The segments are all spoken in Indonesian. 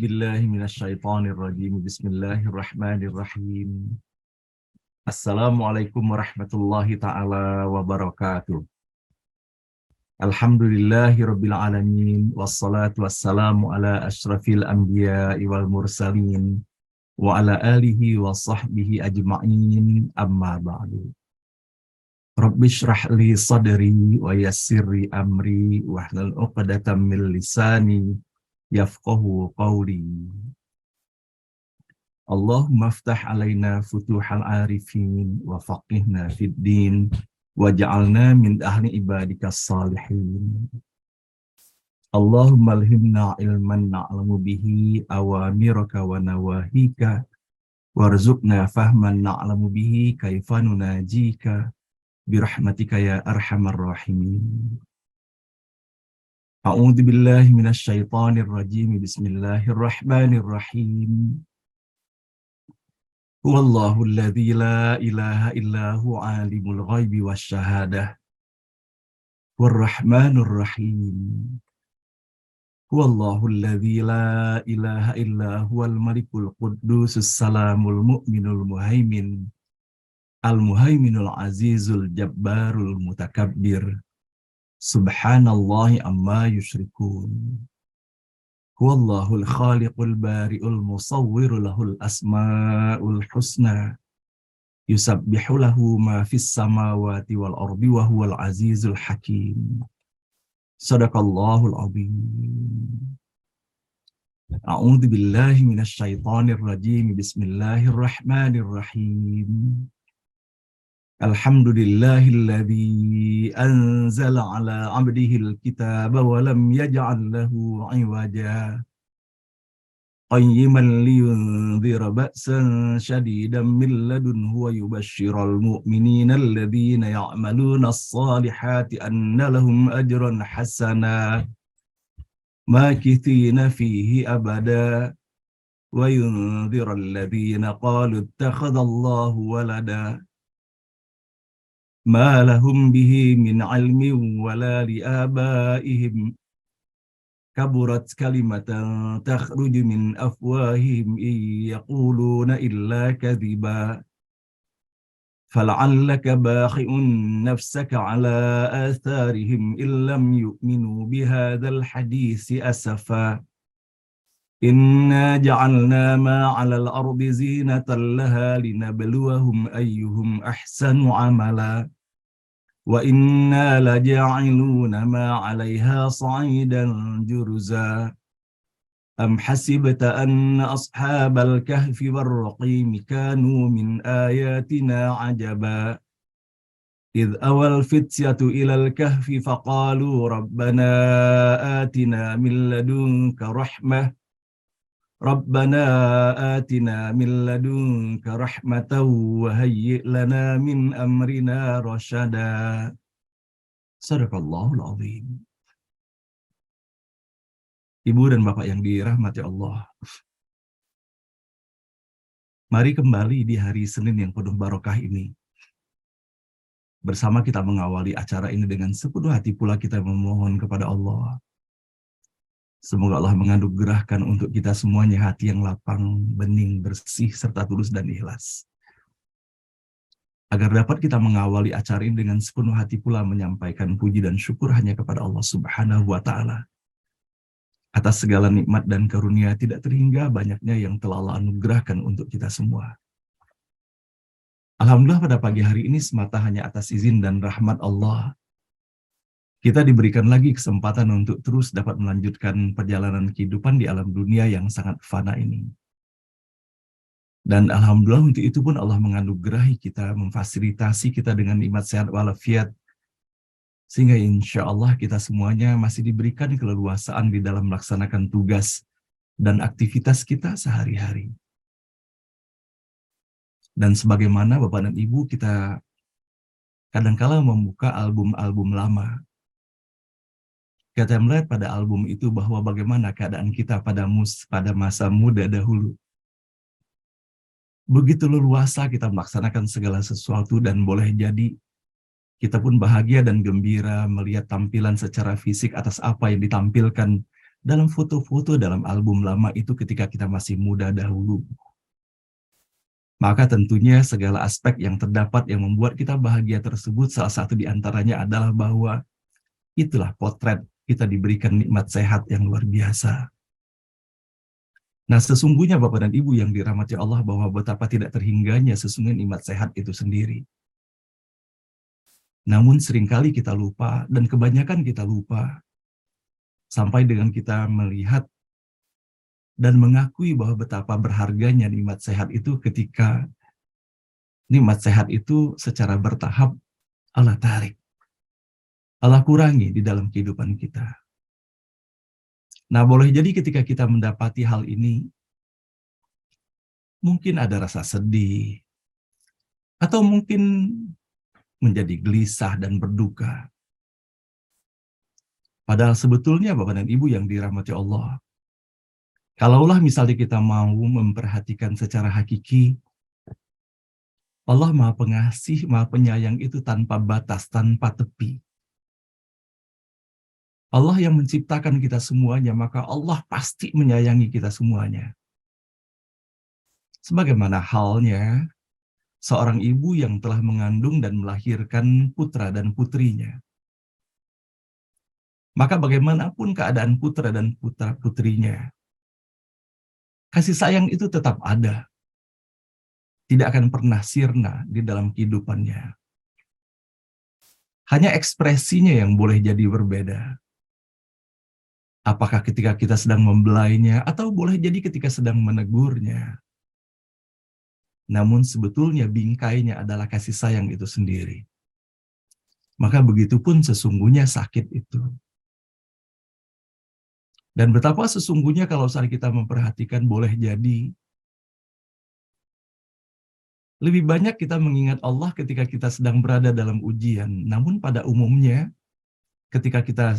billahi minasyaitonir rajim. Bismillahirrahmanirrahim. Assalamualaikum warahmatullahi taala wabarakatuh. Alhamdulillahi rabbil alamin, wassalatu wassalamu ala asyrafil anbiya'i wal mursalin wa ala alihi wa sahbihi ajma'in, amma ba'du. Rabbi shrah li sadri wa yassirli amri wahlul 'uqdatam min lisani yafqahu qawli. Allahumma aftah alaina futuhal arifin wa faqihna fid din waj'alna min ahli ibadikas salihin. Allahumma alhimna ilman na'lamu bihi awamiraka wa nawahika warzuqna fahman na'lamu bihi kaifa nunajika birahmatika ya arhamar rahimin. A'udzu billahi minasyaitonir rajim. Bismillahirrahmanirrahim. Huwallahu alladzi la ilaha illa huwa alimul ghaibi wasyahadah warrahmanur rahim. Huwallahu alladzi la ilaha illa huwal malikul quddusus salamul mu'minul muhaimin al-muhaiminul azizul jabbarul mutakabbir. Subhanallahi amma yusyrikun. Huwallahul khaliqul bari'ul musawwiru lahul asma'ul husna. Yusabbihu lahu ma fis samawati wal ardi wa huwal azizul hakim. Sadaqallahul azim. A'udzu billahi minasyaitonir rajim. Bismillahirrahmanirrahim. Alhamdulillahilladzi anzala ala 'abdihil kitaba wa lam yaj'al lahu 'iwaja qayyiman liyunzira ba'san shadidan min ladunhu wa yubashshiral mu'minina alladzina ya'maluna as-salihati anna lahum ajran hasana makithina fihi abada wa yunzira alladzina qalu ittakhadallahu walada ma lahum bihi min ilmin wala liabaihim kaburat kalimatan takhruju min afwahihim yaquluna illa kadhiba fal'allaka bakhi'un nafsaka ala atharihim illam yu'minu bihadzal hadisi asafa inna ja'alna ma 'alal ardi zinatan laha linabluwahum ayyuhum ahsanu 'amala wa inna laja'iluna ma 'alaiha sa'idan juruza am hasibta anna ashabal kahfi war-raqim kanu min ayatina 'ajaba idh awal fityatu ilal kahfi faqalu rabbana atina min ladunka rahmah Rabbana atina min ladunka rahmatan wa hayyi' lana min amrina rasyada. Sadaqallahul azim. Ibu dan Bapak yang dirahmati Allah, mari kembali di hari Senin yang penuh barokah ini. Bersama kita mengawali acara ini dengan sepenuh hati pula kita memohon kepada Allah. Semoga Allah menganugerahkan untuk kita semuanya hati yang lapang, bening, bersih, serta tulus dan ikhlas. Agar dapat kita mengawali acara ini dengan sepenuh hati pula menyampaikan puji dan syukur hanya kepada Allah Subhanahu wa Ta'ala. Atas segala nikmat dan karunia tidak terhingga banyaknya yang telah Allah anugerahkan untuk kita semua. Alhamdulillah pada pagi hari ini semata hanya atas izin dan rahmat Allah, kita diberikan lagi kesempatan untuk terus dapat melanjutkan perjalanan kehidupan di alam dunia yang sangat fana ini. Dan alhamdulillah untuk itu pun Allah menganugerahi kita, memfasilitasi kita dengan nikmat sehat walafiat, sehingga insya Allah kita semuanya masih diberikan keleluasaan di dalam melaksanakan tugas dan aktivitas kita sehari-hari. Dan sebagaimana Bapak dan Ibu, kita kadangkala membuka album-album lama. Kita melihat pada album itu bahwa bagaimana keadaan kita pada masa muda dahulu. Begitu leluasa kita melaksanakan segala sesuatu dan boleh jadi kita pun bahagia dan gembira melihat tampilan secara fisik atas apa yang ditampilkan dalam foto-foto dalam album lama itu ketika kita masih muda dahulu. Maka tentunya segala aspek yang terdapat yang membuat kita bahagia tersebut, salah satu di antaranya adalah bahwa itulah potret kita diberikan nikmat sehat yang luar biasa. Nah, sesungguhnya Bapak dan Ibu yang dirahmati Allah, bahwa betapa tidak terhingganya sesungguhnya nikmat sehat itu sendiri. Namun seringkali kita lupa, dan kebanyakan kita lupa, sampai dengan kita melihat dan mengakui bahwa betapa berharganya nikmat sehat itu ketika nikmat sehat itu secara bertahap Allah tarik, Allah kurangi di dalam kehidupan kita. Nah, boleh jadi ketika kita mendapati hal ini, mungkin ada rasa sedih, atau mungkin menjadi gelisah dan berduka. Padahal sebetulnya Bapak dan Ibu yang dirahmati Allah, kalaulah misalnya kita mau memperhatikan secara hakiki, Allah Maha Pengasih, Maha Penyayang itu tanpa batas, tanpa tepi. Allah yang menciptakan kita semuanya, maka Allah pasti menyayangi kita semuanya. Sebagaimana halnya seorang ibu yang telah mengandung dan melahirkan putra dan putrinya. Maka bagaimanapun keadaan putra dan putrinya, kasih sayang itu tetap ada. Tidak akan pernah sirna di dalam kehidupannya. Hanya ekspresinya yang boleh jadi berbeda. Apakah ketika kita sedang membelainya, atau boleh jadi ketika sedang menegurnya. Namun sebetulnya bingkainya adalah kasih sayang itu sendiri. Maka begitupun sesungguhnya sakit itu. Dan betapa sesungguhnya kalau saat kita memperhatikan, boleh jadi lebih banyak kita mengingat Allah ketika kita sedang berada dalam ujian. Namun pada umumnya ketika kita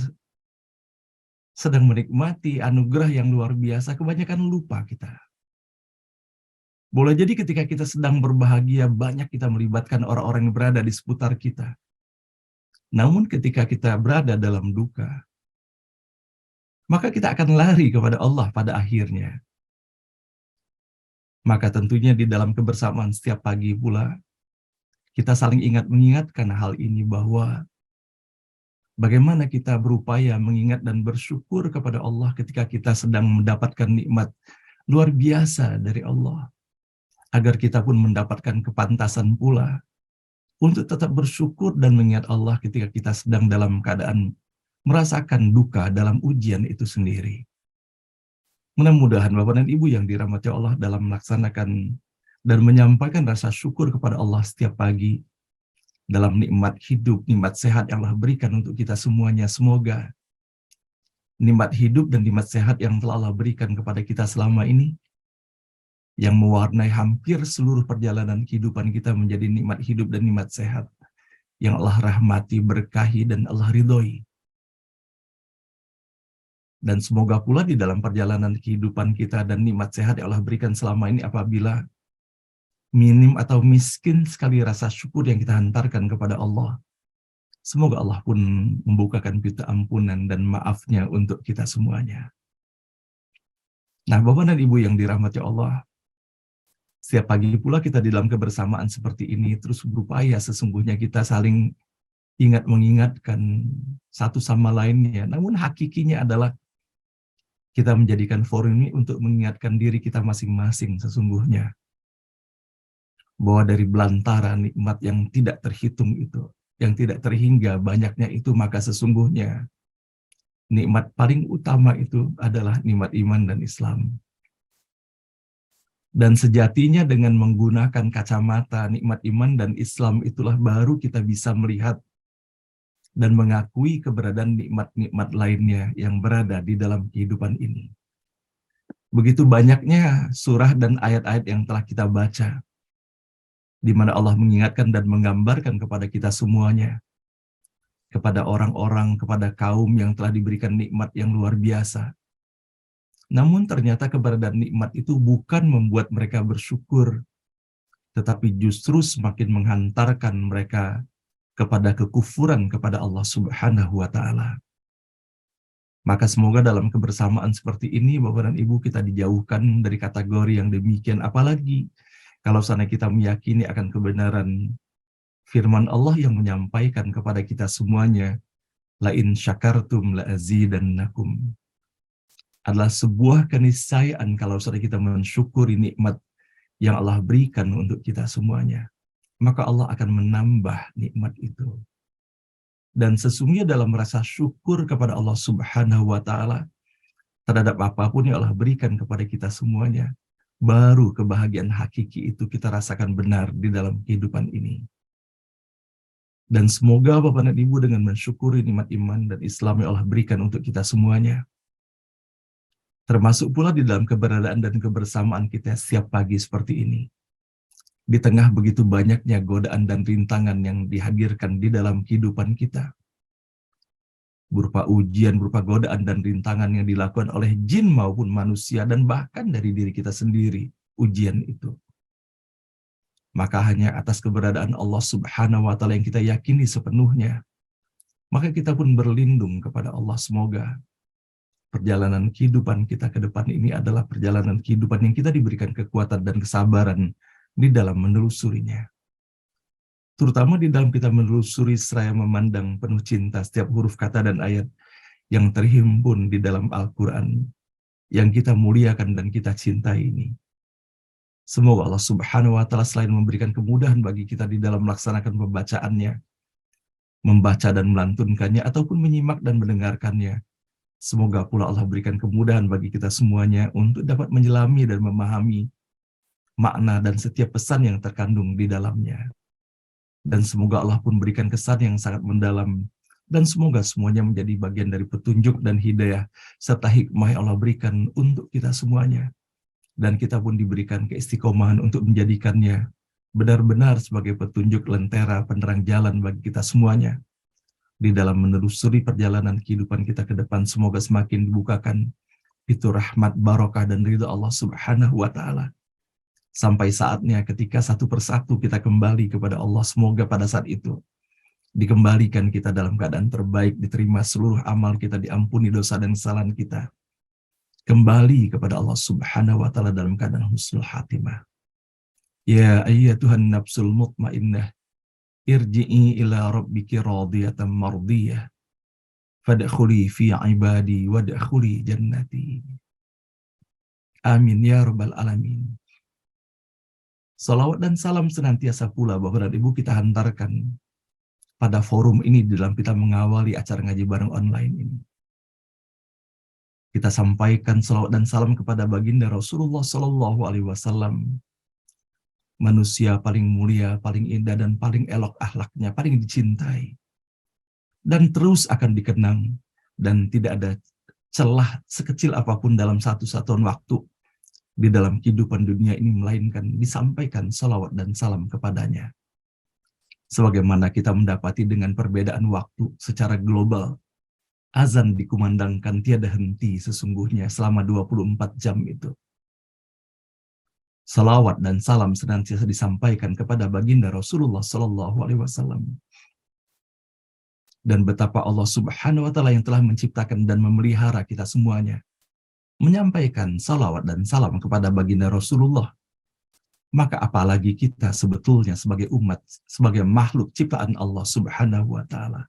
sedang menikmati anugerah yang luar biasa, kebanyakan lupa kita. Boleh jadi ketika kita sedang berbahagia, banyak kita melibatkan orang-orang yang berada di seputar kita. Namun ketika kita berada dalam duka, maka kita akan lari kepada Allah pada akhirnya. Maka tentunya di dalam kebersamaan setiap pagi pula, kita saling mengingatkan hal ini, bahwa bagaimana kita berupaya mengingat dan bersyukur kepada Allah ketika kita sedang mendapatkan nikmat luar biasa dari Allah. Agar kita pun mendapatkan kepantasan pula untuk tetap bersyukur dan mengingat Allah ketika kita sedang dalam keadaan merasakan duka dalam ujian itu sendiri. Mudah-mudahan Bapak dan Ibu yang dirahmati Allah dalam melaksanakan dan menyampaikan rasa syukur kepada Allah setiap pagi dalam nikmat hidup, nikmat sehat yang Allah berikan untuk kita semuanya. Semoga nikmat hidup dan nikmat sehat yang telah Allah berikan kepada kita selama ini, yang mewarnai hampir seluruh perjalanan kehidupan kita, menjadi nikmat hidup dan nikmat sehat yang Allah rahmati, berkahi, dan Allah ridhoi. Dan semoga pula di dalam perjalanan kehidupan kita dan nikmat sehat yang Allah berikan selama ini, apabila minim atau miskin sekali rasa syukur yang kita hantarkan kepada Allah, semoga Allah pun membukakan pintu ampunan dan maafnya untuk kita semuanya. Nah, Bapak dan Ibu yang dirahmati Allah, setiap pagi pula kita di dalam kebersamaan seperti ini terus berupaya sesungguhnya kita saling mengingatkan satu sama lainnya. Namun hakikinya adalah kita menjadikan forum ini untuk mengingatkan diri kita masing-masing sesungguhnya, bahwa dari belantara nikmat yang tidak terhitung itu, yang tidak terhingga banyaknya itu, maka sesungguhnya nikmat paling utama itu adalah nikmat iman dan Islam. Dan sejatinya dengan menggunakan kacamata nikmat iman dan Islam itulah baru kita bisa melihat dan mengakui keberadaan nikmat-nikmat lainnya yang berada di dalam kehidupan ini. Begitu banyaknya surah dan ayat-ayat yang telah kita baca, di mana Allah mengingatkan dan menggambarkan kepada kita semuanya, kepada orang-orang, kepada kaum yang telah diberikan nikmat yang luar biasa. Namun ternyata keberadaan nikmat itu bukan membuat mereka bersyukur, tetapi justru semakin menghantarkan mereka kepada kekufuran kepada Allah Subhanahu wa Ta'ala. Maka semoga dalam kebersamaan seperti ini, Bapak dan Ibu, kita dijauhkan dari kategori yang demikian. Apalagi kalau sana kita meyakini akan kebenaran firman Allah yang menyampaikan kepada kita semuanya, la in syakartum la azidannakum. Adalah sebuah keniscayaan kalau sudah kita mensyukuri nikmat yang Allah berikan untuk kita semuanya, maka Allah akan menambah nikmat itu. Dan sesungguhnya dalam rasa syukur kepada Allah Subhanahu wa Ta'ala terhadap apapun yang Allah berikan kepada kita semuanya, baru kebahagiaan hakiki itu kita rasakan benar di dalam kehidupan ini. Dan semoga Bapak dan Ibu dengan mensyukuri nikmat iman dan Islam yang Allah berikan untuk kita semuanya, termasuk pula di dalam keberadaan dan kebersamaan kita setiap pagi seperti ini, di tengah begitu banyaknya godaan dan rintangan yang dihadirkan di dalam kehidupan kita, berupa ujian, berupa godaan dan rintangan yang dilakukan oleh jin maupun manusia, dan bahkan dari diri kita sendiri, ujian itu. Maka hanya atas keberadaan Allah Subhanahu wa Ta'ala yang kita yakini sepenuhnya, maka kita pun berlindung kepada Allah. Semoga perjalanan kehidupan kita ke depan ini adalah perjalanan kehidupan yang kita diberikan kekuatan dan kesabaran di dalam menelusurinya. Terutama di dalam kita menelusuri seraya memandang penuh cinta setiap huruf kata dan ayat yang terhimpun di dalam Al-Quran, yang kita muliakan dan kita cintai ini. Semoga Allah Subhanahu wa Ta'ala selain memberikan kemudahan bagi kita di dalam melaksanakan pembacaannya, membaca dan melantunkannya, ataupun menyimak dan mendengarkannya, semoga pula Allah berikan kemudahan bagi kita semuanya untuk dapat menyelami dan memahami makna dan setiap pesan yang terkandung di dalamnya. Dan semoga Allah pun berikan kesan yang sangat mendalam, dan semoga semuanya menjadi bagian dari petunjuk dan hidayah serta hikmah yang Allah berikan untuk kita semuanya. Dan kita pun diberikan keistiqomahan untuk menjadikannya benar-benar sebagai petunjuk lentera penerang jalan bagi kita semuanya. Di dalam menelusuri perjalanan kehidupan kita ke depan, semoga semakin dibukakan itu rahmat, barokah, dan ridha Allah Subhanahu wa Ta'ala. Sampai saatnya ketika satu persatu kita kembali kepada Allah, semoga pada saat itu dikembalikan kita dalam keadaan terbaik, diterima seluruh amal kita, diampuni dosa dan kesalahan kita, kembali kepada Allah Subhanahu wa Ta'ala dalam keadaan husnul khatimah. Ya ayyatuhan nafsul mutmainnah, irji'i ila rabbiki radiyatan mardiyah, fadkhuli fi ibadi wadkhuli jannati. Amin ya rabbal alamin. Salawat dan salam senantiasa pula Bapak dan Ibu kita hantarkan pada forum ini dalam kita mengawali acara ngaji bareng online ini. Kita sampaikan salawat dan salam kepada baginda Rasulullah Sallallahu Alaihi Wasallam, manusia paling mulia, paling indah, dan paling elok akhlaknya, paling dicintai, dan terus akan dikenang, dan tidak ada celah sekecil apapun dalam satu satuan waktu di dalam kehidupan dunia ini, melainkan disampaikan salawat dan salam kepadanya. Sebagaimana kita mendapati dengan perbedaan waktu secara global, azan dikumandangkan tiada henti sesungguhnya selama 24 jam itu. Salawat dan salam senantiasa disampaikan kepada baginda Rasulullah Sallallahu Alaihi Wasallam. Dan betapa Allah Subhanahu Wa Ta'ala yang telah menciptakan dan memelihara kita semuanya, menyampaikan salawat dan salam kepada baginda Rasulullah. Maka apalagi kita sebetulnya sebagai umat, sebagai makhluk ciptaan Allah Subhanahu Wa Ta'ala.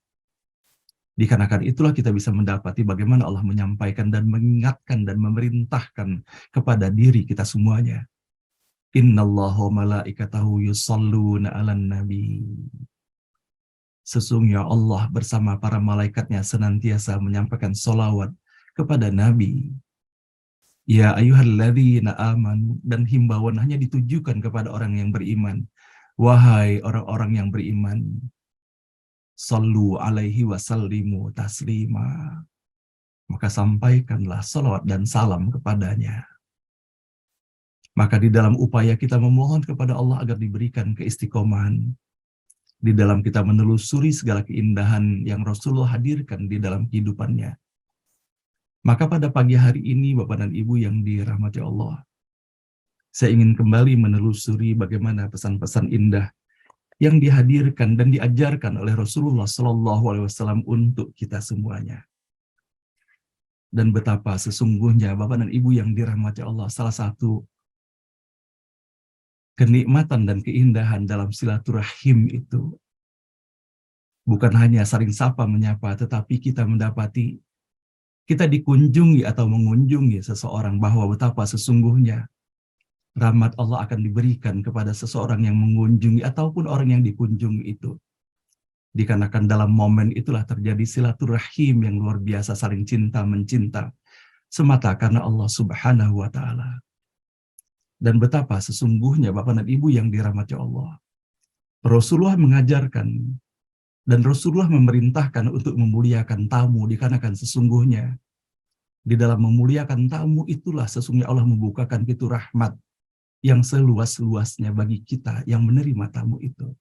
Dikarenakan itulah kita bisa mendapati bagaimana Allah menyampaikan dan mengingatkan dan memerintahkan kepada diri kita semuanya. Innallaha wa malaikatahu yusalluna 'alan nabi. Sesungguhnya Allah bersama para malaikatnya senantiasa menyampaikan salawat kepada Nabi. Ya ayyuhalladzina amanu, dan himbauan hanya ditujukan kepada orang yang beriman. Wahai orang-orang yang beriman, sallu alaihi wasallimu taslima. Maka sampaikanlah salawat dan salam kepadanya. Maka di dalam upaya kita memohon kepada Allah agar diberikan keistiqomahan, di dalam kita menelusuri segala keindahan yang Rasulullah hadirkan di dalam kehidupannya. Maka pada pagi hari ini, Bapak dan Ibu yang dirahmati Allah, saya ingin kembali menelusuri bagaimana pesan-pesan indah yang dihadirkan dan diajarkan oleh Rasulullah Sallallahu Alaihi Wasallam untuk kita semuanya. Dan betapa sesungguhnya Bapak dan Ibu yang dirahmati Allah, salah satu kenikmatan dan keindahan dalam silaturahim itu bukan hanya saling sapa menyapa, tetapi kita mendapati, kita dikunjungi atau mengunjungi seseorang, bahwa betapa sesungguhnya rahmat Allah akan diberikan kepada seseorang yang mengunjungi ataupun orang yang dikunjungi itu. Dikarenakan dalam momen itulah terjadi silaturahim yang luar biasa, saling cinta mencinta semata karena Allah Subhanahu wa taala. Dan betapa sesungguhnya Bapak dan Ibu yang dirahmati Allah, Rasulullah mengajarkan dan Rasulullah memerintahkan untuk memuliakan tamu, dikarenakan sesungguhnya di dalam memuliakan tamu itulah sesungguhnya Allah membukakan pintu rahmat yang seluas-luasnya bagi kita yang menerima tamu itu.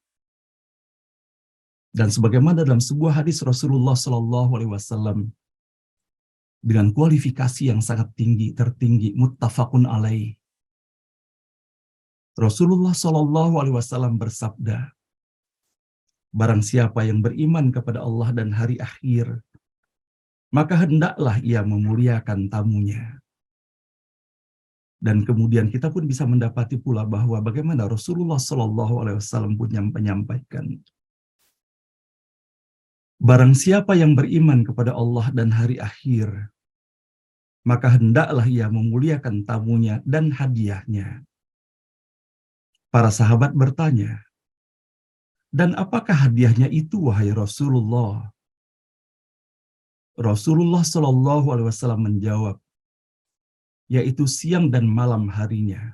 Dan sebagaimana dalam sebuah hadis Rasulullah Shallallahu Alaihi Wasallam dengan kualifikasi yang sangat tinggi, tertinggi, muttafaqun alaih, Rasulullah Shallallahu Alaihi Wasallam bersabda, barang siapa yang beriman kepada Allah dan hari akhir, maka hendaklah ia memuliakan tamunya. Dan kemudian kita pun bisa mendapati pula bahwa bagaimana Rasulullah Shallallahu Alaihi Wasallam pun menyampaikan, barang siapa yang beriman kepada Allah dan hari akhir, maka hendaklah ia memuliakan tamunya dan hadiahnya. Para sahabat bertanya, dan apakah hadiahnya itu, wahai Rasulullah? Rasulullah Shallallahu Alaihi Wasallam menjawab, yaitu siang dan malam harinya.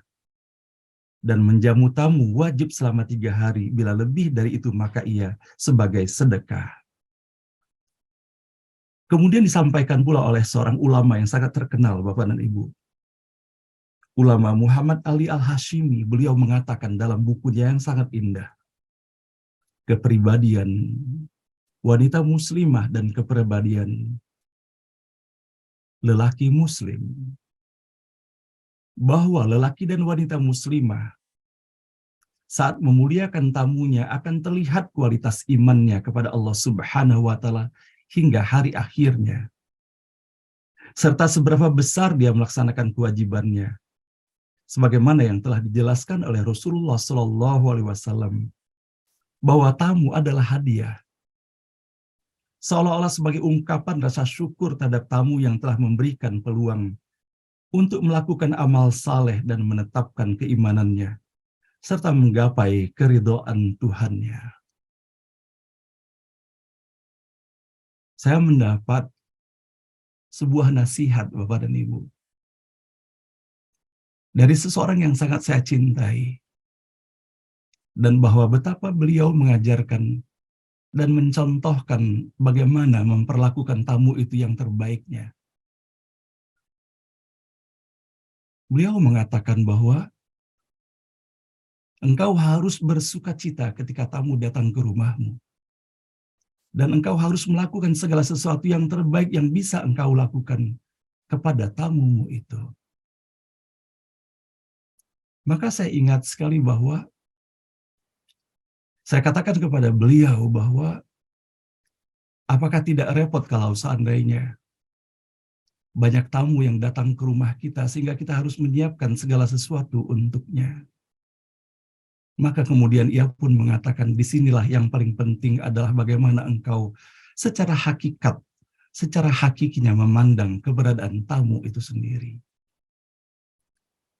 Dan menjamu tamu wajib selama 3 hari, bila lebih dari itu maka ia sebagai sedekah. Kemudian disampaikan pula oleh seorang ulama yang sangat terkenal, Bapak dan Ibu. Ulama Muhammad Ali Al-Hashimi, beliau mengatakan dalam bukunya yang sangat indah, kepribadian wanita muslimah dan kepribadian lelaki muslim, bahwa lelaki dan wanita muslimah saat memuliakan tamunya akan terlihat kualitas imannya kepada Allah Subhanahu wa taala hingga hari akhirnya, serta seberapa besar dia melaksanakan kewajibannya, sebagaimana yang telah dijelaskan oleh Rasulullah Shallallahu Alaihi Wasallam, bahwa tamu adalah hadiah, seolah-olah sebagai ungkapan rasa syukur terhadap tamu yang telah memberikan peluang untuk melakukan amal saleh dan menetapkan keimanannya, serta menggapai keridhaan Tuhannya. Saya mendapat sebuah nasihat, Bapak dan Ibu, dari seseorang yang sangat saya cintai, dan bahwa betapa beliau mengajarkan dan mencontohkan bagaimana memperlakukan tamu itu yang terbaiknya. Beliau mengatakan bahwa engkau harus bersuka cita ketika tamu datang ke rumahmu. Dan engkau harus melakukan segala sesuatu yang terbaik yang bisa engkau lakukan kepada tamumu itu. Maka saya ingat sekali bahwa saya katakan kepada beliau bahwa apakah tidak repot kalau seandainya banyak tamu yang datang ke rumah kita sehingga kita harus menyiapkan segala sesuatu untuknya. Maka kemudian ia pun mengatakan, disinilah yang paling penting adalah bagaimana engkau secara hakikat, secara hakikinya memandang keberadaan tamu itu sendiri.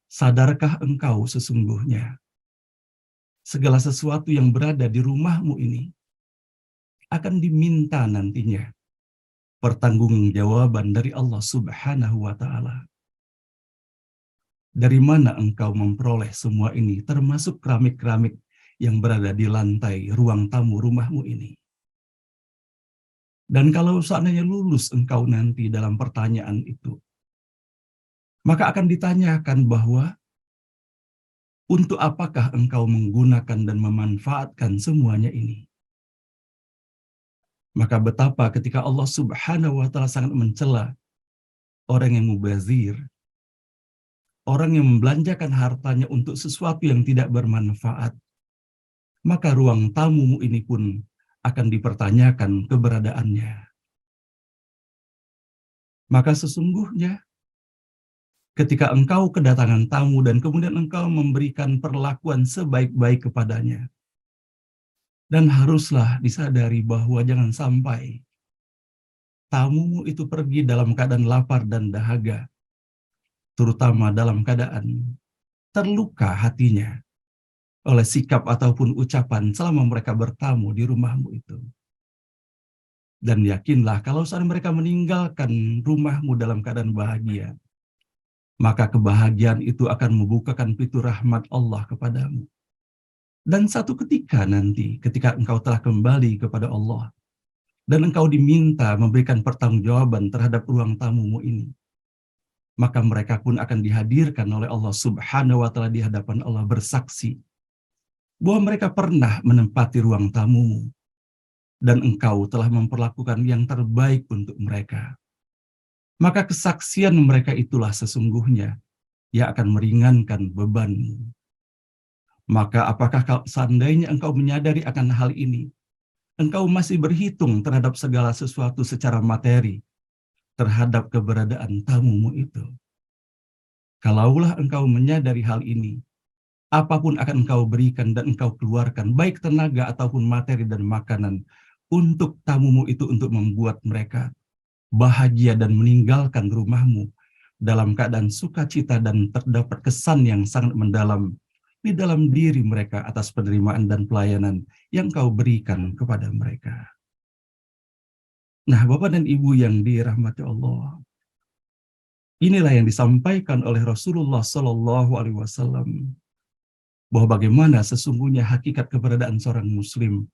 Sadarkah engkau sesungguhnya segala sesuatu yang berada di rumahmu ini akan diminta nantinya pertanggungjawaban dari Allah Subhanahu wa taala. Dari mana engkau memperoleh semua ini, termasuk keramik-keramik yang berada di lantai ruang tamu rumahmu ini? Dan kalau seandainya lulus engkau nanti dalam pertanyaan itu, maka akan ditanyakan bahwa untuk apakah engkau menggunakan dan memanfaatkan semuanya ini? Maka betapa ketika Allah Subhanahu wa taala sangat mencela orang yang mubazir, orang yang membelanjakan hartanya untuk sesuatu yang tidak bermanfaat, maka ruang tamumu ini pun akan dipertanyakan keberadaannya. Maka sesungguhnya ketika engkau kedatangan tamu dan kemudian engkau memberikan perlakuan sebaik-baik kepadanya, dan haruslah disadari bahwa jangan sampai tamumu itu pergi dalam keadaan lapar dan dahaga, terutama dalam keadaan terluka hatinya oleh sikap ataupun ucapan selama mereka bertamu di rumahmu itu. Dan yakinlah kalau saat mereka meninggalkan rumahmu dalam keadaan bahagia, maka kebahagiaan itu akan membukakan pintu rahmat Allah kepadamu. Dan satu ketika nanti, ketika engkau telah kembali kepada Allah, dan engkau diminta memberikan pertanggungjawaban terhadap ruang tamumu ini, maka mereka pun akan dihadirkan oleh Allah Subhanahu wa Ta'ala di hadapan Allah bersaksi bahwa mereka pernah menempati ruang tamumu dan engkau telah memperlakukan yang terbaik untuk mereka. Maka kesaksian mereka itulah sesungguhnya yang akan meringankan bebanmu. Maka apakah seandainya engkau menyadari akan hal ini, engkau masih berhitung terhadap segala sesuatu secara materi, terhadap keberadaan tamumu itu? Kalaulah engkau menyadari hal ini, apapun akan engkau berikan dan engkau keluarkan, baik tenaga ataupun materi dan makanan, untuk tamumu itu untuk membuat mereka bahagia dan meninggalkan rumahmu dalam keadaan sukacita dan terdapat kesan yang sangat mendalam di dalam diri mereka atas penerimaan dan pelayanan yang kau berikan kepada mereka. Nah, Bapak dan Ibu yang dirahmati Allah, inilah yang disampaikan oleh Rasulullah Shallallahu Alaihi Wasallam bahwa bagaimana sesungguhnya hakikat keberadaan seorang Muslim,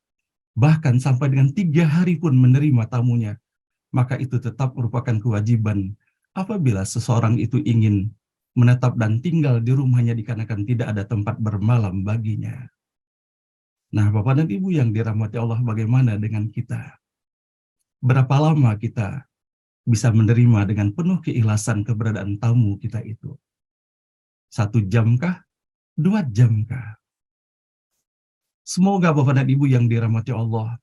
bahkan sampai dengan 3 hari pun menerima tamunya, maka itu tetap merupakan kewajiban apabila seseorang itu ingin menetap dan tinggal di rumahnya dikarenakan tidak ada tempat bermalam baginya. Nah, Bapak dan Ibu yang dirahmati Allah, bagaimana dengan kita? Berapa lama kita bisa menerima dengan penuh keikhlasan keberadaan tamu kita itu? 1 jam kah? 2 jam kah? Semoga Bapak dan Ibu yang dirahmati Allah,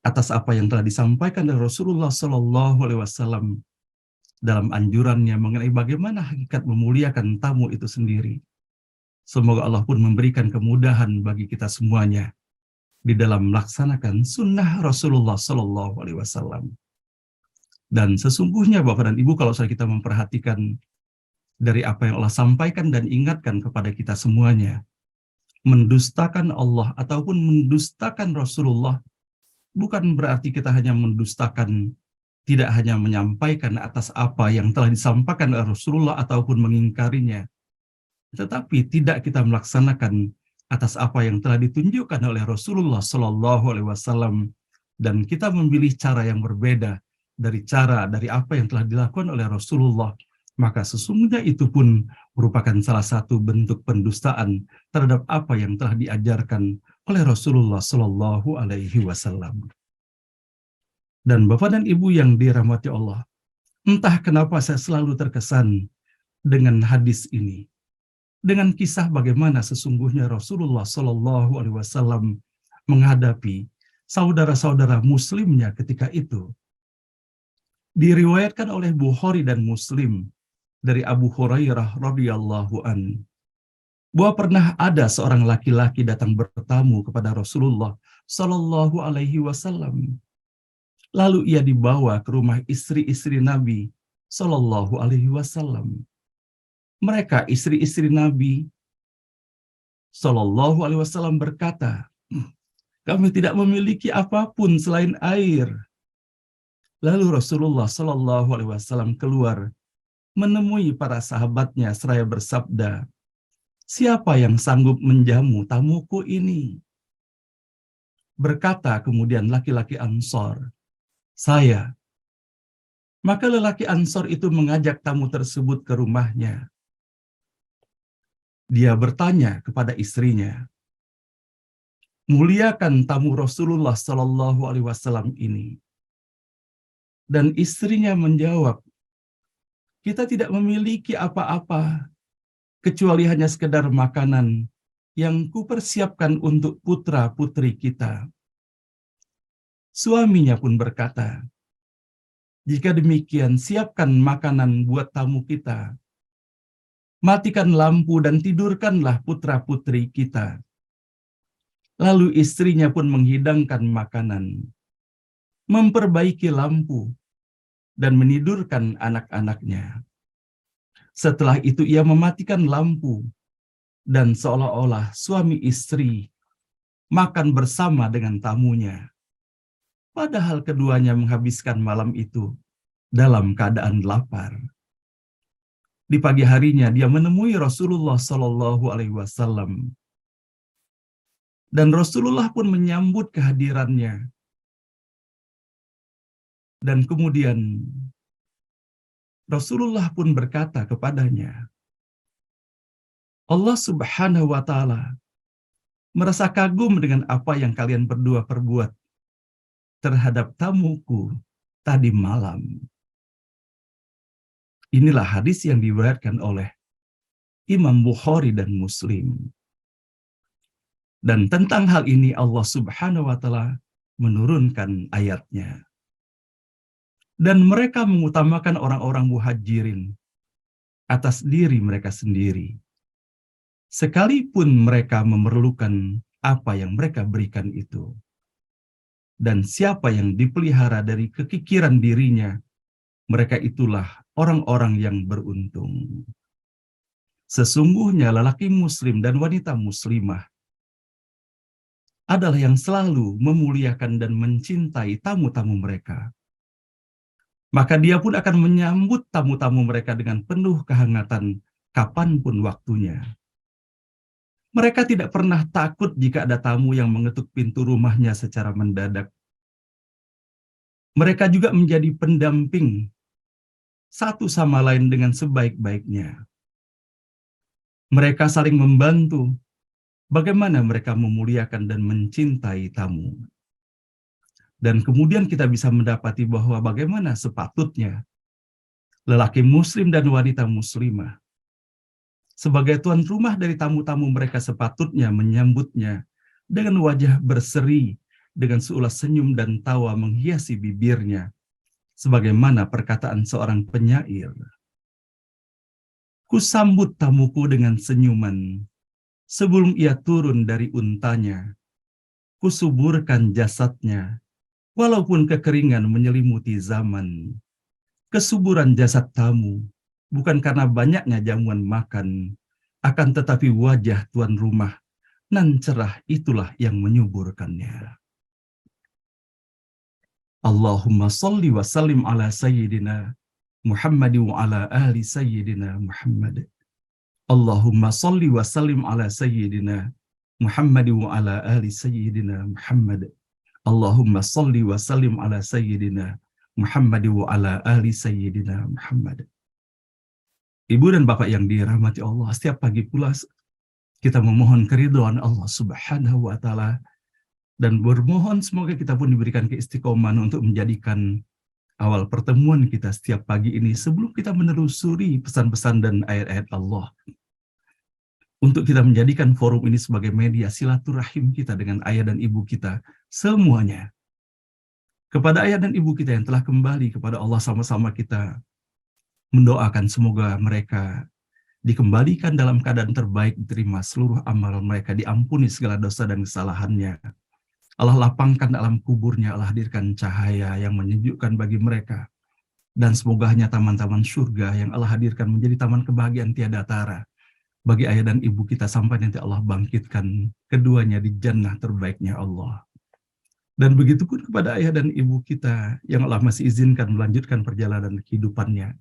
atas apa yang telah disampaikan dari Rasulullah Shallallahu Alaihi Wasallam dalam anjurannya mengenai bagaimana hakikat memuliakan tamu itu sendiri. Semoga Allah pun memberikan kemudahan bagi kita semuanya di dalam melaksanakan sunnah Rasulullah Shallallahu Alaihi Wasallam. Dan sesungguhnya Bapak dan Ibu, kalau kita memperhatikan dari apa yang Allah sampaikan dan ingatkan kepada kita semuanya, mendustakan Allah ataupun mendustakan Rasulullah bukan berarti kita hanya mendustakan, tidak hanya menyampaikan atas apa yang telah disampaikan oleh Rasulullah ataupun mengingkarinya, tetapi tidak kita melaksanakan atas apa yang telah ditunjukkan oleh Rasulullah Shallallahu Alaihi Wasallam, dan kita memilih cara yang berbeda dari apa yang telah dilakukan oleh Rasulullah, maka sesungguhnya itu pun merupakan salah satu bentuk pendustaan terhadap apa yang telah diajarkan oleh Rasulullah Shallallahu Alaihi Wasallam. Dan Bapak dan Ibu yang dirahmati Allah, entah kenapa saya selalu terkesan dengan hadis ini, dengan kisah bagaimana sesungguhnya Rasulullah Shallallahu Alaihi Wasallam menghadapi saudara-saudara Muslimnya ketika itu. Diriwayatkan oleh Bukhari dan Muslim dari Abu Hurairah radhiyallahu an, bahwa pernah ada seorang laki-laki datang bertamu kepada Rasulullah Shallallahu Alaihi Wasallam. Lalu ia dibawa ke rumah istri-istri Nabi Shallallahu Alaihi Wasallam. Mereka istri-istri Nabi Shallallahu Alaihi Wasallam berkata, kami tidak memiliki apapun selain air. Lalu Rasulullah Shallallahu Alaihi Wasallam keluar menemui para sahabatnya seraya bersabda, siapa yang sanggup menjamu tamuku ini? Berkata kemudian laki-laki Ansor, saya. Maka lelaki Ansor itu mengajak tamu tersebut ke rumahnya. Dia bertanya kepada istrinya, muliakan tamu Rasulullah Shallallahu Alaihi Wasallam ini. Dan istrinya menjawab, kita tidak memiliki apa-apa kecuali hanya sekedar makanan yang kupersiapkan untuk putra-putri kita. Suaminya pun berkata, Jika demikian, siapkan makanan buat tamu kita. Matikan lampu dan tidurkanlah putra-putri kita. Lalu istrinya pun menghidangkan makanan, memperbaiki lampu, dan menidurkan anak-anaknya. Setelah itu ia mematikan lampu, dan seolah-olah suami istri makan bersama dengan tamunya. Padahal keduanya menghabiskan malam itu dalam keadaan lapar. Di pagi harinya dia menemui Rasulullah Shallallahu Alaihi Wasallam, dan Rasulullah pun menyambut kehadirannya. Dan kemudian Rasulullah pun berkata kepadanya, Allah Subhanahu wa Ta'ala merasa kagum dengan apa yang kalian berdua perbuat terhadap tamuku tadi malam. Inilah hadis yang diriwayatkan oleh Imam Bukhari dan Muslim. Dan tentang hal ini Allah Subhanahu wa Ta'ala menurunkan ayatnya. Dan mereka mengutamakan orang-orang muhajirin atas diri mereka sendiri, sekalipun mereka memerlukan apa yang mereka berikan itu. Dan siapa yang dipelihara dari kekikiran dirinya, mereka itulah orang-orang yang beruntung. Sesungguhnya lelaki muslim dan wanita muslimah adalah yang selalu memuliakan dan mencintai tamu-tamu mereka. Maka dia pun akan menyambut tamu-tamu mereka dengan penuh kehangatan kapanpun waktunya. Mereka tidak pernah takut jika ada tamu yang mengetuk pintu rumahnya secara mendadak. Mereka juga menjadi pendamping satu sama lain dengan sebaik-baiknya. Mereka saling membantu bagaimana mereka memuliakan dan mencintai tamu. Dan kemudian kita bisa mendapati bahwa bagaimana sepatutnya lelaki muslim dan wanita muslimah sebagai tuan rumah dari tamu-tamu mereka sepatutnya menyambutnya dengan wajah berseri, dengan seulas senyum dan tawa menghiasi bibirnya, sebagaimana perkataan seorang penyair. Kusambut tamuku dengan senyuman, sebelum ia turun dari untanya, kusuburkan jasadnya, walaupun kekeringan menyelimuti zaman. Kesuburan jasad tamu bukan karena banyaknya jamuan makan, akan tetapi wajah tuan rumah nan cerah itulah yang menyuburkannya. Allahumma salli wa sallim ala sayyidina Muhammad wa ala ahli sayyidina Muhammad. Allahumma salli wa sallim ala sayyidina Muhammad wa ala ahli sayyidina Muhammad. Allahumma salli wa sallim ala sayyidina Muhammad wa ala ahli sayyidina Muhammad. Ibu dan bapak yang dirahmati Allah, setiap pagi pula kita memohon keridhaan Allah Subhanahu wa Ta'ala dan bermohon semoga kita pun diberikan keistiqomahan untuk menjadikan awal pertemuan kita setiap pagi ini sebelum kita menelusuri pesan-pesan dan ayat-ayat Allah, untuk kita menjadikan forum ini sebagai media silaturahim kita dengan ayah dan ibu kita semuanya. Kepada ayah dan ibu kita yang telah kembali kepada Allah, sama-sama kita mendoakan semoga mereka dikembalikan dalam keadaan terbaik, diterima seluruh amal mereka, diampuni segala dosa dan kesalahannya. Allah lapangkan alam kuburnya, Allah hadirkan cahaya yang menyejukkan bagi mereka. Dan semoga hanya taman-taman surga yang Allah hadirkan menjadi taman kebahagiaan tiada tara bagi ayah dan ibu kita sampai nanti Allah bangkitkan keduanya di jannah terbaiknya Allah. Dan begitu pun kepada ayah dan ibu kita yang Allah masih izinkan melanjutkan perjalanan kehidupannya.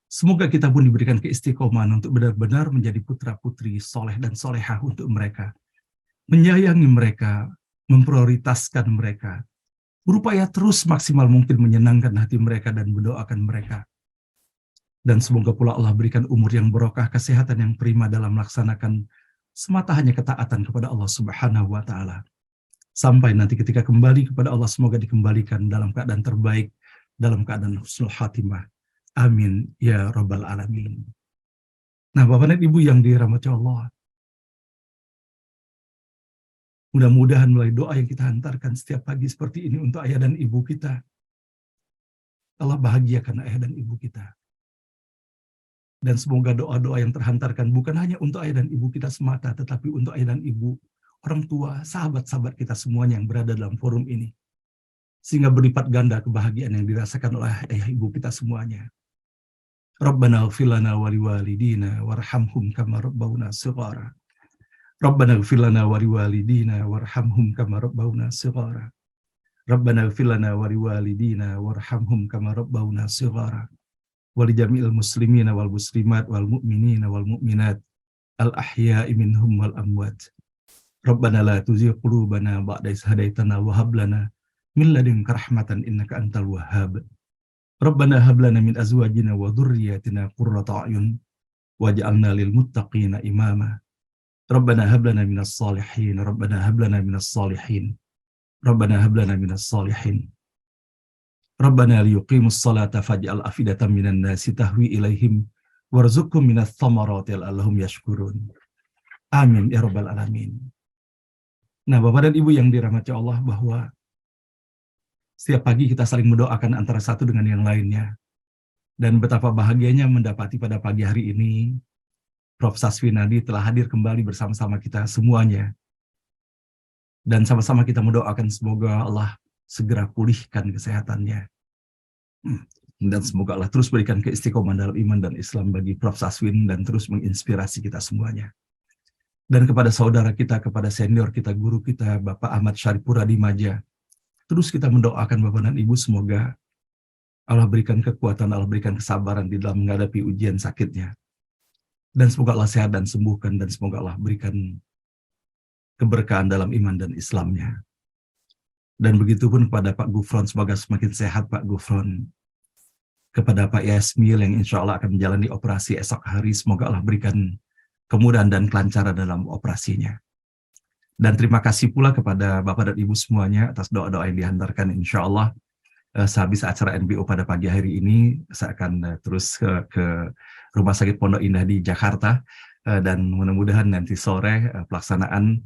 Semoga kita pun diberikan keistiqomahan untuk benar-benar menjadi putra-putri soleh dan solehah untuk mereka. Menyayangi mereka, memprioritaskan mereka, berupaya terus maksimal mungkin menyenangkan hati mereka dan mendoakan mereka. Dan semoga pula Allah berikan umur yang barokah, kesehatan yang prima dalam melaksanakan semata hanya ketaatan kepada Allah Subhanahu wa Ta'ala. Sampai nanti ketika kembali kepada Allah, semoga dikembalikan dalam keadaan terbaik, dalam keadaan husnul khatimah. Amin ya rabbal alamin. Nah, Bapak dan Ibu yang dirahmati Allah, mudah-mudahan melalui doa yang kita hantarkan setiap pagi seperti ini untuk ayah dan ibu kita, Allah bahagiakan ayah dan ibu kita. Dan semoga doa-doa yang terhantarkan bukan hanya untuk ayah dan ibu kita semata, tetapi untuk ayah dan ibu, orang tua, sahabat-sahabat kita semuanya yang berada dalam forum ini. Sehingga berlipat ganda kebahagiaan yang dirasakan oleh ayah ibu kita semuanya. Rabbana ighfir lana wa liwalidina warhamhum kama rabbawna shighara. Rabbana ighfir lana wa liwalidina warhamhum kama rabbawna shighara. Rabbana ighfir lana wa liwalidina warhamhum kama rabbawna shighara. Wa li jami'il muslimina wal muslimat wal mu'minina wal mu'minat al ahya'i minhum wal amwat. Rabbana la tuzigh qulubana ba'da idh hadaitana wa hab lana min ladunka rahmatan innaka antal wahhab. Rabbana hab lana min azwajina wa dhurriyyatina qurrata a'yun waj'alna lil muttaqina imama. Rabbana hab lana minas salihin. Rabbana hab lana minas salihin. Rabbana hab lana minas salihin. Rabbana liyuqimus salata faj'al afidatan minan nasi tahwi ilaihim warzuqhum minats thamarati la'allahum yashkurun. Amin ya rabbal alamin. Nah, Bapak dan Ibu yang dirahmati Allah, bahwa setiap pagi kita saling mendoakan antara satu dengan yang lainnya. Dan betapa bahagianya mendapati pada pagi hari ini Prof. Sasvinadi telah hadir kembali bersama-sama kita semuanya. Dan sama-sama kita mendoakan semoga Allah segera pulihkan kesehatannya. Dan semoga Allah terus berikan keistiqomahan dalam iman dan Islam bagi Prof. Saswin dan terus menginspirasi kita semuanya. Dan kepada saudara kita, kepada senior kita, guru kita, Bapak Ahmad Syaripura di Maja, terus kita mendoakan Bapak dan Ibu semoga Allah berikan kekuatan, Allah berikan kesabaran di dalam menghadapi ujian sakitnya. Dan semoga Allah sehat dan sembuhkan, dan semoga Allah berikan keberkahan dalam iman dan Islamnya. Dan begitu pun kepada Pak Gufron, semoga semakin sehat Pak Gufron. Kepada Pak Yasmil yang insya Allah akan menjalani operasi esok hari, semoga Allah berikan kemudahan dan kelancaran dalam operasinya. Dan terima kasih pula kepada Bapak dan Ibu semuanya atas doa-doa yang dihantarkan. Insya Allah sehabis acara NBO pada pagi hari ini, saya akan terus ke Rumah Sakit Pondok Indah di Jakarta, dan mudah-mudahan nanti sore pelaksanaan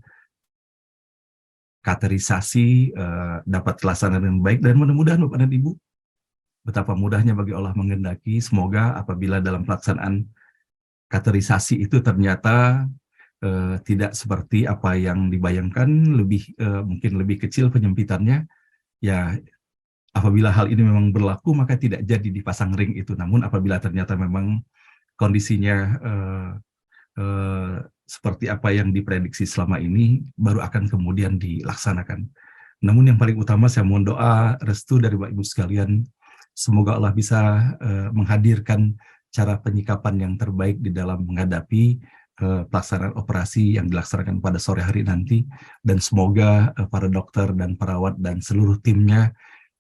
katerisasi dapat terlaksana dengan baik, dan mudah-mudahan Bapak dan Ibu, betapa mudahnya bagi Allah menghendaki, semoga apabila dalam pelaksanaan katerisasi itu ternyata tidak seperti apa yang dibayangkan, mungkin lebih kecil penyempitannya, ya apabila hal ini memang berlaku maka tidak jadi dipasang ring itu. Namun apabila ternyata memang kondisinya seperti apa yang diprediksi selama ini, baru akan kemudian dilaksanakan. Namun yang paling utama saya mohon doa restu dari Bapak Ibu sekalian, semoga Allah bisa menghadirkan cara penyikapan yang terbaik di dalam menghadapi pelaksanaan operasi yang dilaksanakan pada sore hari nanti, dan semoga para dokter dan perawat dan seluruh timnya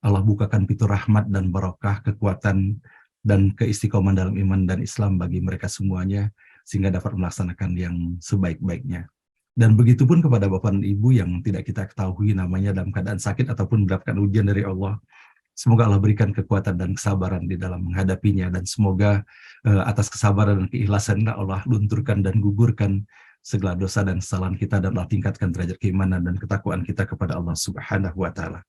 Allah bukakan pintu rahmat dan barokah, kekuatan dan keistiqomahan dalam iman dan Islam bagi mereka semuanya, sehingga dapat melaksanakan yang sebaik-baiknya. Dan begitu pun kepada Bapak dan Ibu yang tidak kita ketahui namanya dalam keadaan sakit ataupun mendapatkan ujian dari Allah, semoga Allah berikan kekuatan dan kesabaran di dalam menghadapinya, dan semoga atas kesabaran dan keikhlasan Allah lunturkan dan gugurkan segala dosa dan kesalahan kita, dan Allah tingkatkan derajat keimanan dan ketakwaan kita kepada Allah Subhanahu wa Ta'ala.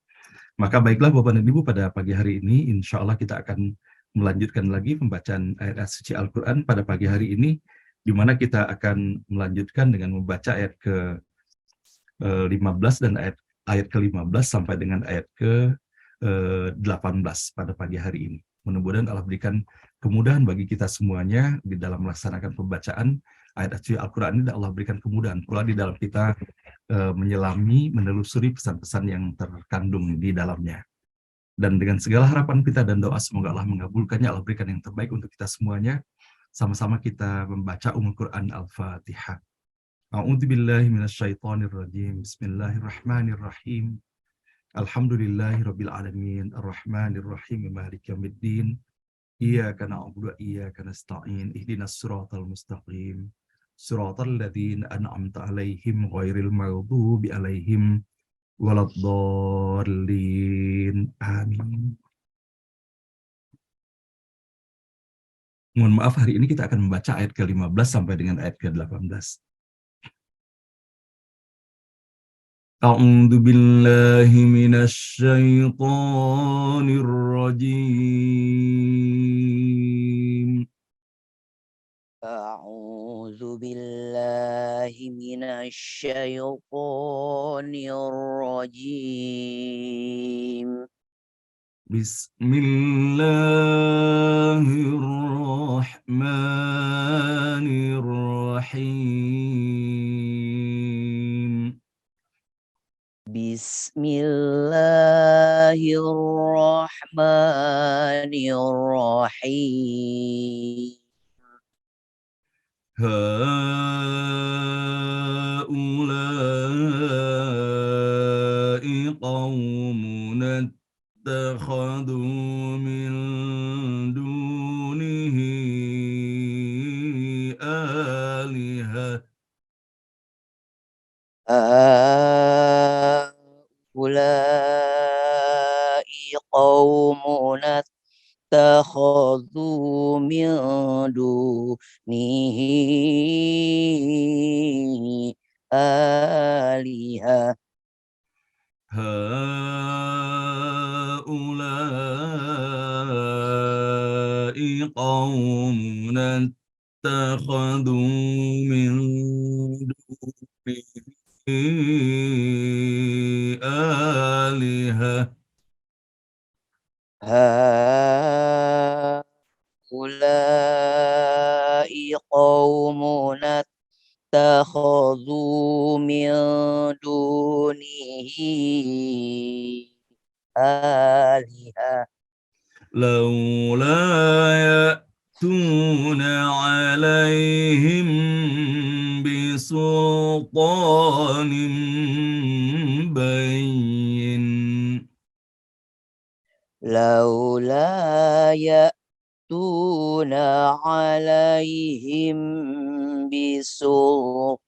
Maka baiklah Bapak dan Ibu, pada pagi hari ini insya Allah kita akan melanjutkan lagi pembacaan ayat suci Al-Quran pada pagi hari ini, di mana kita akan melanjutkan dengan membaca ayat ke-15 dan ayat ke-15 sampai dengan ayat ke-18 pada pagi hari ini. Mudah-mudahan Allah berikan kemudahan bagi kita semuanya di dalam melaksanakan pembacaan ayat suci Al-Quran ini, dan Allah berikan kemudahan pula di dalam kita menyelami, menelusuri pesan-pesan yang terkandung di dalamnya. Dan dengan segala harapan kita dan doa, semoga Allah mengabulkannya, Allah berikan yang terbaik untuk kita semuanya. Sama-sama kita membaca Quran Al-Fatihah. A'udzubillahi minasyaitonirrajim. Bismillahirrahmanirrahim. Alhamdulillahirabbil alamin, arrahmanirrahim, maliki yaumiddin. Iyyaka na'budu wa iyyaka nasta'in. Ihdinas siratal mustaqim. Siratal ladzina an'amta 'alaihim ghairil maghdubi 'alaihim waladdallin. Amin. Mohon maaf, hari ini kita akan membaca ayat ke-15 sampai dengan ayat ke-18. أعوذ بالله من الشيطان الرجيم. أعوذ بالله من الشيطان الرجيم. بسم الله الرحمن الرحيم. بسم الله الرحمن الرحيم. هؤلاء قومنا اتخذوا من دونه آلهة هؤلاء قومنا اتخذوا من دونه آلهة. هؤلاء قومنا اتخذوا من دونه آلهة هؤلاء قومنا اتخذوا من دونه آلهة لولا يأتون عليهم بسلطان بين لولا يأتون عليهم بسلطان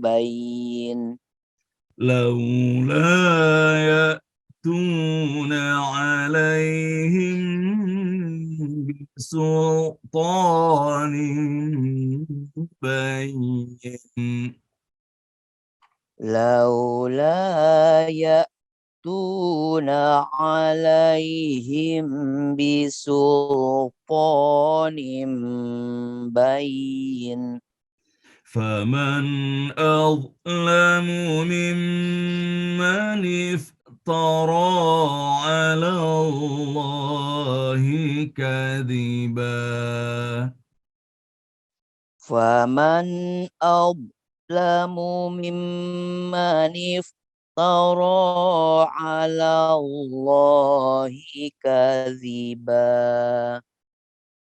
بين لولا يأتون عليهم بسلطان بين لولا يأتون عليهم بسلطان بين فمن أظلم ممن افترى على الله كذبا فمن أظلم ممن افترى على الله كذبا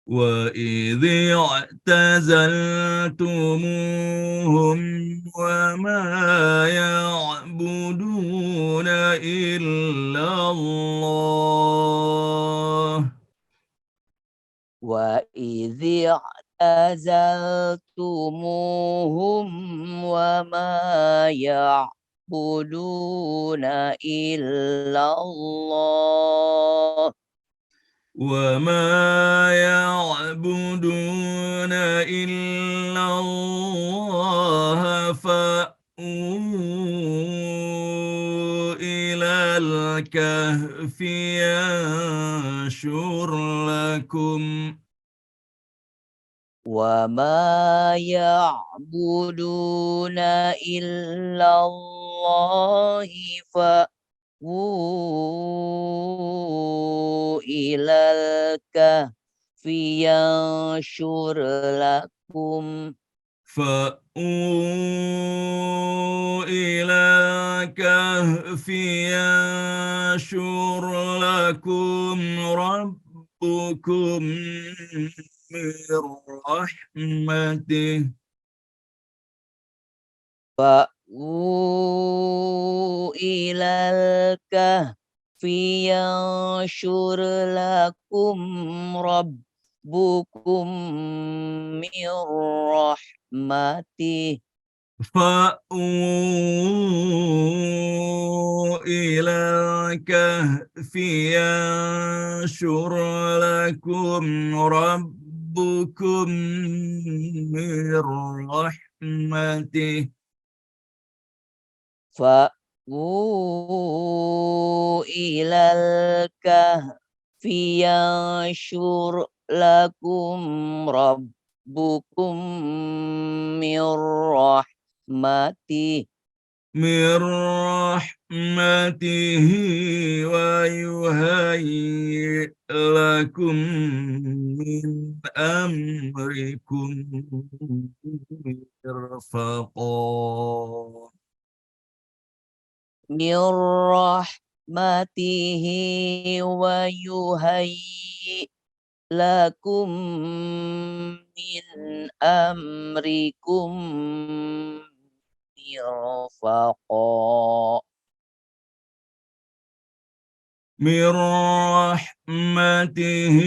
وإذ اعتزلتموهم وما يعبدون إلا الله وإذ اعتزلتموهم وما يعبدون إلا الله وما يعبدون إلا الله فأووا إلى الكهف ينشر لكم وما يعبدون إلا الله فأووا إلى الكهف ينشر لكم فأووا إلى الكهف ينشر لكم ربكم من رحمته فأووا إلى الكهف ينشر لكم ربكم من رحمته فأووا إلى الكهف ينشر لكم ربكم من رحمته fa'u ilal kahfi yanshur lakum rabbukum mir rahmatih من رحمته ويهيئ لكم من أمركم مرفقا min rahmatihi wa yuhayyi lakum min amrikum mirfaqa من رحمته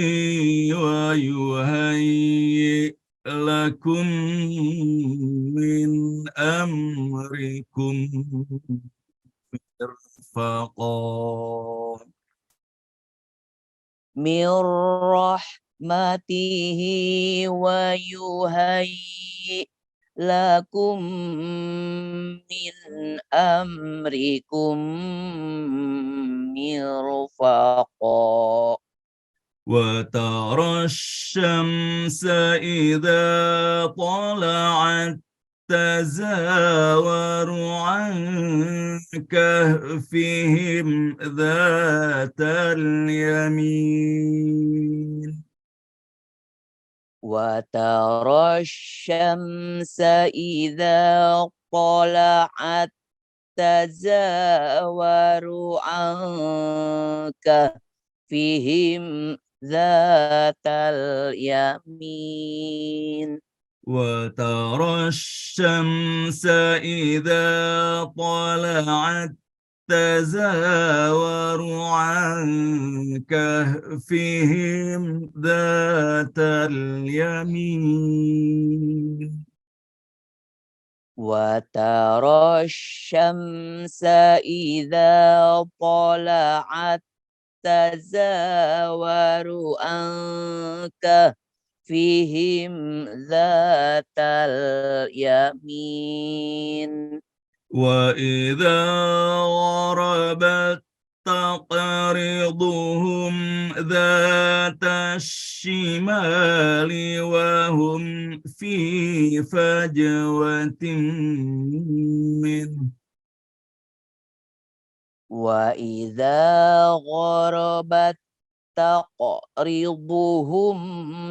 ويهيئ لكم من أمركم مرفقا min rahmatihi wa yuhayyi lakum min amrikum mirfaqa وترى الشمس إذا طلعت تزاور عن كهفهم ذات اليمين wa tara syamsa idza tala'at tazawaru an kahfihim zatal yamin وترى الشمس إذا طلعت تزاور عن كهفهم ذات اليمين wa tara syamsa idza tala'at tazawaru an kahfihim zatal yamin وإذا غربت تقرضهم ذات الشمال وهم في فجوة منه وإذا غربت تقرضهم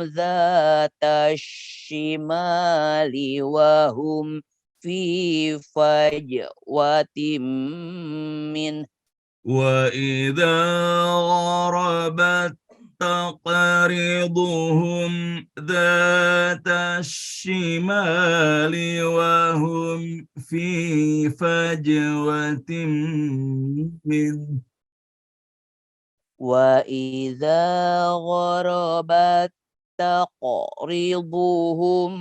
ذات الشمال وهم في فجوة منه وإذا غربت تقرضهم ذات الشمال وهم في فجوة منه وإذا غربت تقرضهم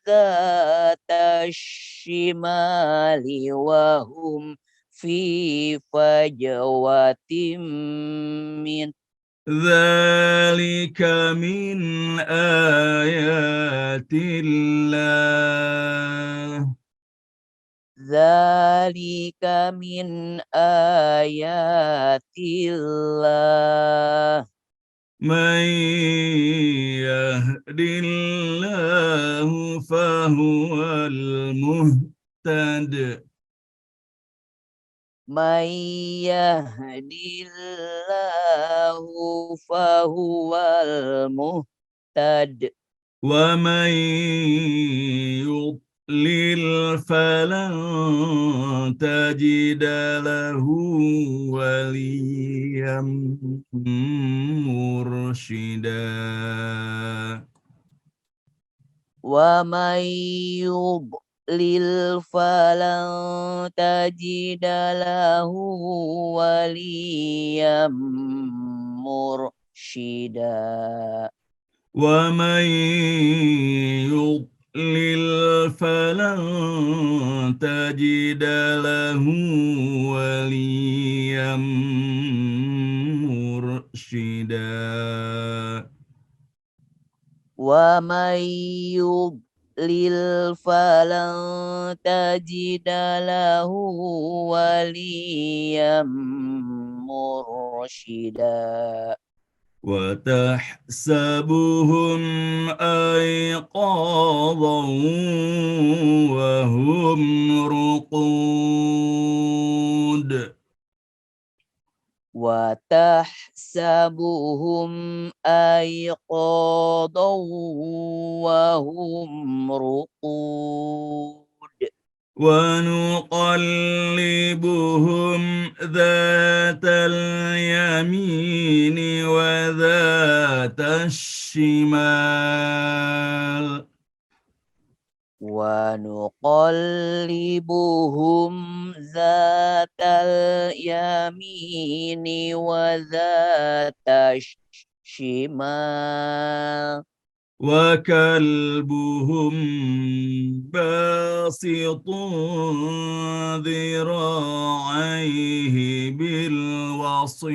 ذات الشمال وهم في فجوة منه ذلك من آيات الله ذلك من آيات الله من يهد الله فهو المهتد من يهد الله فهو المهتد ومن يضلل فلن تجد له وليا مرشدا ومن يضلل فلن تجد له وليا مرشدا ومن يضلل فلن تجد له وليا مرشدا ومن يضلل يضلل فلن تجد له وليا مرشدا وتحسبهم أيقاظا وهم رقود وتحسبهم أيقاظا وهم رقود ونقلبهم ذات اليمين وذات الشمال ونقلبهم ذات اليمين وذات الشمال وكلبهم باسط ذراعيه بالوصيد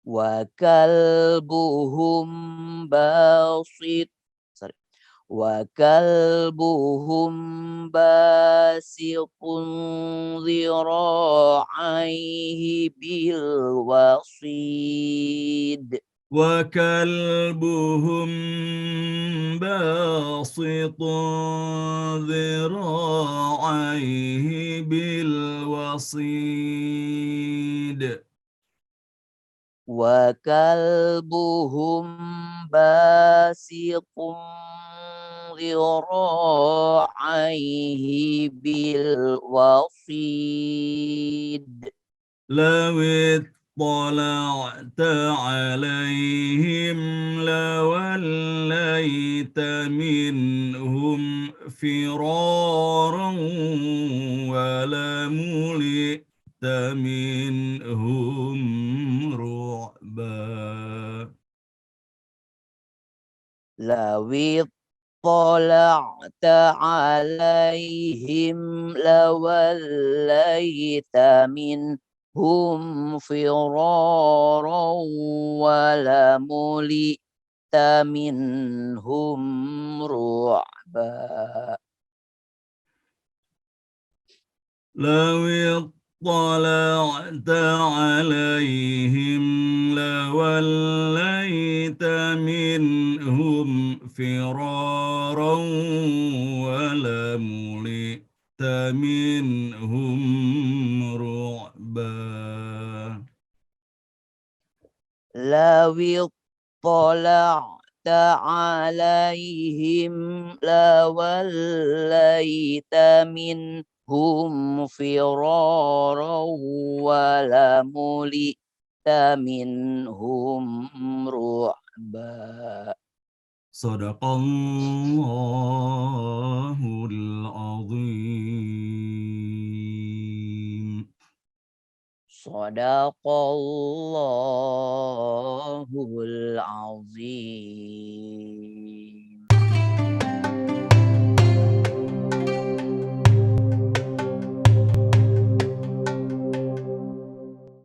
وكلبهم باسط وكلبهم باسط ذراعيه بالوصيد وكلبهم باسط ذراعيه بالوصيد وكلبهم باسط ذراعيه بالوصيد لو اطلعت عليهم لوليت منهم فرارا ولملئت منهم رعبا لو اطلعت عليهم لوليت منهم فرارا ولملئت منهم رعبا لو اطلعت عليهم لوليت منهم فرارا ولملئت منهم رعبا لو اطلعت عليهم لوليت منهم فرارا ولملئت منهم رعبا Sadaqallahul azim. Shadaqallahul azim.